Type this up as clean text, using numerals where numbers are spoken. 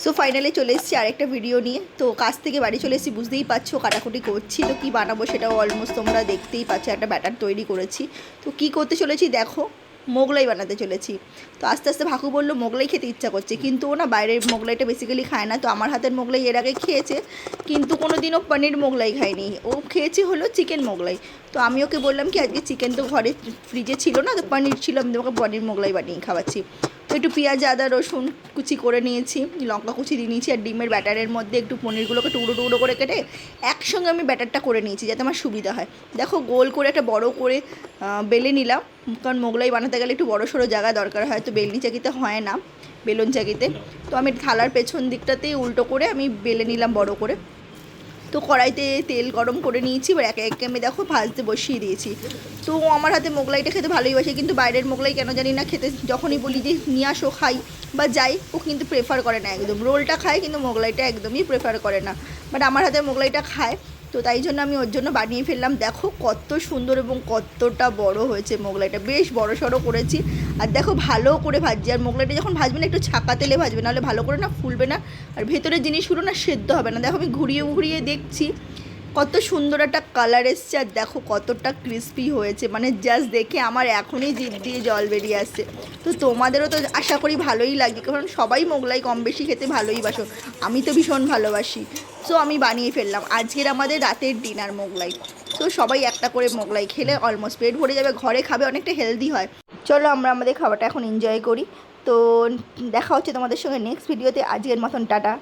So finally চলে এসেছি আরেকটা ভিডিও নিয়ে। তো কাজ থেকে বাড়ি চলে এসেছি, বুঝতেই পারছো কাটাকুটি করছি। তো কী বানাবো সেটাও অলমোস্ট তোমরা দেখতেই পাচ্ছ, একটা ব্যাটার তৈরি করেছি। তো কী করতে চলেছি দেখো, মোগলাই বানাতে চলেছি। তো আস্তে আস্তে ভাকু বললো মোগলাই খেতে ইচ্ছা করছে, কিন্তু ও না বাইরের মোগলাইটা বেসিক্যালি খায় না। তো আমার হাতের মোগলাই এর আগে খেয়েছে, কিন্তু কোনো দিনও পনির মোগলাই খায়নি। ও খেয়েছে হলো চিকেন মোগলাই। তো আমি ওকে বললাম কি আজকে চিকেন তো ঘরে ফ্রিজে ছিল না, তো পনির ছিল, আমি তোমাকে পনির মোগলাই বানিয়ে খাওয়াচ্ছি। তো একটু পেঁয়াজ আদা রসুন কুচি করে নিয়েছি, লঙ্কা কুচি দিয়ে নিয়েছি, আর ডিমের ব্যাটারের মধ্যে একটু পনিরগুলোকে টুকরো টুকরো করে কেটে একসঙ্গে আমি ব্যাটারটা করে নিয়েছি যাতে আমার সুবিধা হয়। দেখো গোল করে একটা বড় করে বেলে নিলাম, কারণ মোগলাই বানাতে গেলে একটু বড়ো সড়ো জায়গা দরকার হয়, তো বেলনি চাকিতে হয় না, বেলুন চাকিতে। তো আমি থালার পেছন দিকটাতেই উল্টো করে আমি বেলে নিলাম বড় করে। তো কড়াইতে তেল গরম করে নিয়েছি, এবার একে একে আমি দেখো ভাজতে বসিয়ে দিয়েছি। তো আমার হাতে মোগলাইটা খেতে ভালোই বাসে, কিন্তু বাইরের মোগলাই কেন জানি না খেতে, যখনই বলি যে নিয়ে আসো খাই বা যাই, ও কিন্তু প্রেফার করে না একদম। রোলটা খায় কিন্তু মোগলাইটা একদমই প্রেফার করে না, বাট আমার হাতে মোগলাইটা খায়। তো তাই জন্য আমি ওর জন্য বানিয়ে ফেললাম। দেখো কত সুন্দর এবং কতটা বড় হয়েছে মোগলাইটা, বেশ বড় সড়ো করেছি। আর দেখো ভালো করে ভাজছি, আর মোগলাইটা যখন ভাজবে না একটু ছাকা তেলে ভাজবে, নাহলে ভালো করে না ফুলবে না, আর ভেতরের জিনিসগুলো না সেদ্ধ হবে না। দেখো আমি ঘুরিয়ে ঘুরিয়ে দেখছি কত সুন্দর একটা কালার এসছে, আর দেখো কতটা ক্রিস্পি হয়েছে, মানে জাস্ট দেখে আমার এখনই জিভ দিয়ে জল বেরিয়ে আসছে। তো তোমাদেরও তো আশা করি ভালোই লাগে, কারণ সবাই মোগলাই কম বেশি খেতে ভালোই বাসো, আমি তো ভীষণ ভালোবাসি। সো আমি বানিয়ে ফেললাম আজকের আমাদের রাতের ডিনার মোগলাই। তো সবাই একটা করে মোগলাই খেলে অলমোস্ট পেট ভরে যাবে, ঘরে খাবে, অনেকটা হেলদি হয়। চলো আমরা আমাদের খাবারটা এখন এনজয় করি। তো দেখা হচ্ছে তোমাদের সঙ্গে নেক্সট ভিডিওতে। আজকের মতন টাটা।